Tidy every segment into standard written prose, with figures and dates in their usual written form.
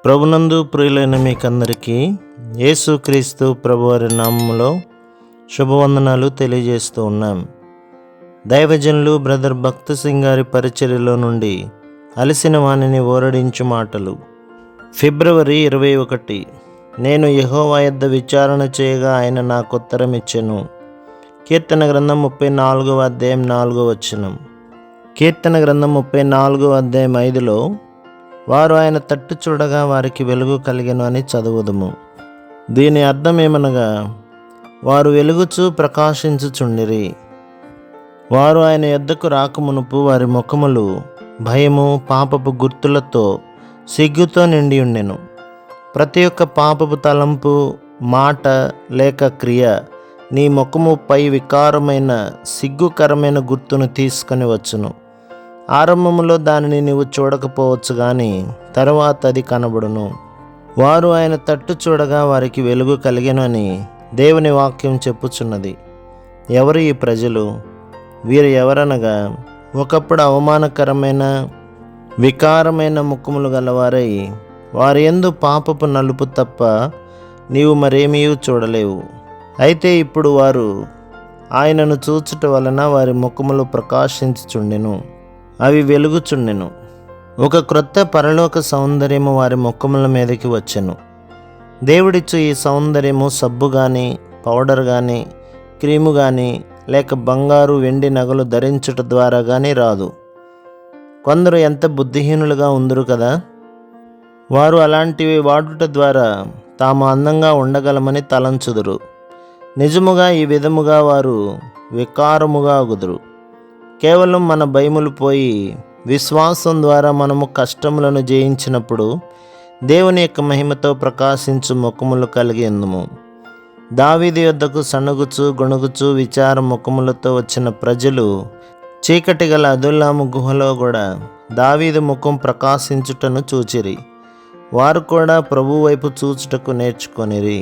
ప్రభునందు ప్రియులైన మీకందరికీ యేసుక్రీస్తు ప్రభువారి నామములో శుభవందనాలు తెలియజేస్తూ ఉన్నాం. దైవజనులు బ్రదర్ భక్త సింగ్ గారి పరిచర్యలో నుండి అలసిన వానిని ఓరడించు మాటలు. ఫిబ్రవరి 21. నేను యెహోవా యొద్ద విచారణ చేయగా ఆయన నాకు ఉత్తరం ఇచ్చెను. కీర్తన గ్రంథం 34వ అధ్యాయం 4వ వచనం. కీర్తన గ్రంథం 34వ అధ్యాయం 5లో వారు ఆయన తట్టు చూడగా వారికి వెలుగు కలిగెను అని చదువుదుము. దీని అర్థం ఏమనగా, వారు వెలుగుచూ ప్రకాశించుచుండిరి. వారు ఆయన యొద్దకు రాకమునుపు వారి ముఖములు భయము పాపపు గుర్తులతో సిగ్గుతో నిండి ఉండెను. ప్రతి ఒక్క పాపపు తలంపు, మాట లేక క్రియ నీ ముఖముపై వికారమైన సిగ్గుకరమైన గుర్తును తీసుకొని వచ్చును. ఆరంభములో దానిని నీవు చూడకపోవచ్చు, కానీ తరువాత అది కనబడును. వారు ఆయన తట్టు చూడగా వారికి వెలుగు కలిగెను అని దేవుని వాక్యం చెప్పుచున్నది. ఎవరు ఈ ప్రజలు? వీరు ఎవరనగా, ఒకప్పుడు అవమానకరమైన వికారమైన ముఖములు గలవారై వారి యందు పాపపు నలుపు తప్ప నీవు మరేమీ చూడలేవు. అయితే ఇప్పుడు వారు ఆయనను చూచుట వలన వారి ముఖములు ప్రకాశించుచుండెను, అవి వెలుగుచుండెను. ఒక క్రొత్త పరలోక సౌందర్యము వారి ముఖముల మీదకి వచ్చెను. దేవుడిచ్చు ఈ సౌందర్యము సబ్బు కానీ, పౌడర్ కానీ, క్రీము కానీ, లేక బంగారు వెండి నగలు ధరించుట ద్వారా కానీ రాదు. కొందరు ఎంత బుద్ధిహీనులుగా ఉందరు కదా. వారు అలాంటివి వాడుట ద్వారా తాము అందంగా ఉండగలమని తలంచుదురు. నిజముగా ఈ విధముగా వారు వికారముగా అగుదురు. కేవలం మన భయములు పోయి విశ్వాసం ద్వారా మనము కష్టములను జయించినప్పుడు దేవుని యొక్క మహిమతో ప్రకాశించు ముఖములు కలిగి ఉందుము. దావీదు యొద్దకు సణుగుచు గొణుగుచు విచార ముఖములతో వచ్చిన ప్రజలు చీకటి గల అదుల్లాము గుహలో కూడా దావీదు ముఖం ప్రకాశించుటను చూచిరి. వారు కూడా ప్రభు వైపు చూచుటకు నేర్చుకొనిరి.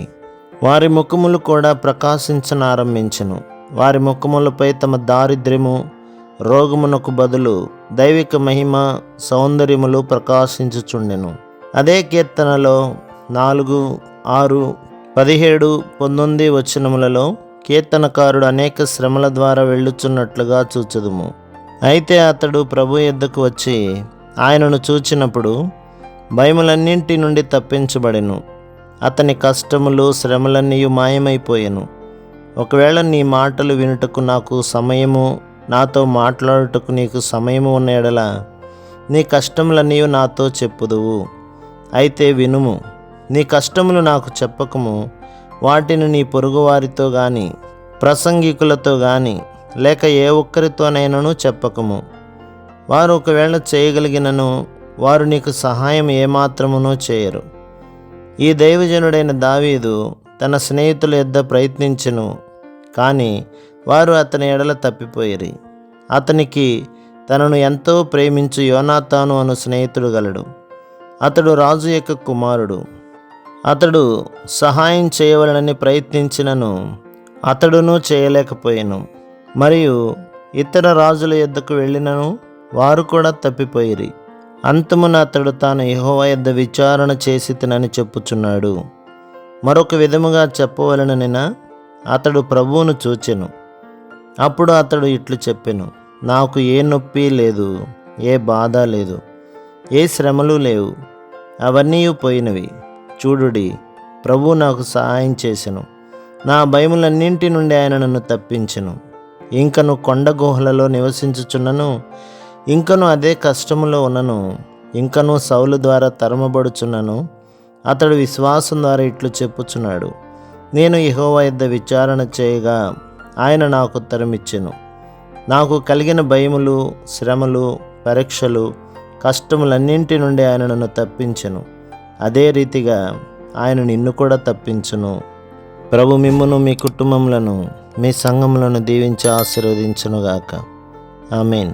వారి ముఖములు కూడా ప్రకాశించనారంభించెను. వారి ముఖములపై తమ దారిద్ర్యము, రోగమునకు బదులు దైవిక మహిమ, సౌందర్యములు ప్రకాశించుచుండెను. అదే కీర్తనలో 4, 6, 17, 19 వచనములలో కీర్తనకారుడు అనేక శ్రమల ద్వారా వెళ్ళుచున్నట్లుగా చూచుదుము. అయితే అతడు ప్రభు యొద్దకు వచ్చి ఆయనను చూచినప్పుడు భయములన్నింటి నుండి తప్పించబడెను. అతని కష్టములు, శ్రమలన్నీ మాయమైపోయెను. ఒకవేళ నీ మాటలు వినుటకు నాకు సమయము, నాతో మాట్లాడుటకు నీకు సమయము ఉన్న ఎడల నీ కష్టములన్నీ నాతో చెప్పుదువు. అయితే వినుము, నీ కష్టములు నాకు చెప్పకము. వాటిని నీ పొరుగువారితో కానీ, ప్రసంగికులతో కానీ, లేక ఏ ఒక్కరితోనైనాను చెప్పకము. వారు ఒకవేళ చేయగలిగినను వారు నీకు సహాయం ఏమాత్రమునూ చేయరు. ఈ దైవజనుడైన దావీదు తన స్నేహితుల యొద్ద ప్రయత్నించెను, కానీ వారు అతని ఎడల తప్పిపోయిరి. అతనికి తనను ఎంతో ప్రేమించు యోనాతాను అను స్నేహితుడు గలడు. అతడు రాజు యొక్క కుమారుడు. అతడు సహాయం చేయవలనని ప్రయత్నించినను అతడును చేయలేకపోయాను. మరియు ఇతర రాజుల యొద్దకు వెళ్ళినను వారు కూడా తప్పిపోయిరి. అంతమున అతడు తాను యెహోవా యొద్ద విచారణ చేసి తినని చెప్పుచున్నాడు. మరొక విధముగా చెప్పవలననినా అతడు ప్రభువును చూచెను. అప్పుడు అతడు ఇట్లు చెప్పెను, నాకు ఏ నొప్పి లేదు, ఏ బాధ లేదు, ఏ శ్రమలు లేవు, అవన్నీ పోయినవి. చూడుడి, ప్రభువు నాకు సహాయం చేసెను. నా భయములన్నింటి నుండి ఆయన నన్ను తప్పించెను. ఇంకను కొండ గుహలలో నివసించుచున్నను, ఇంకను అదే కష్టములో ఉన్నను, ఇంకను సౌలు ద్వారా తరమబడుచున్నను. అతడు విశ్వాసం ద్వారా ఇట్లు చెప్పుచున్నాడు, నేను యెహోవా యొద్ద విచారణ చేయగా ఆయన నాకు ఉత్తరమిచ్చెను. నాకు కలిగిన భయములు, శ్రమలు, పరీక్షలు, కష్టములన్నింటి నుండి ఆయన నన్ను తప్పించెను. అదే రీతిగా ఆయన నిన్ను కూడా తప్పించును. ప్రభు మిమ్మును, మీ కుటుంబములను, మీ సంఘములను దీవించి ఆశీర్వదించునుగాక. ఆమేన్.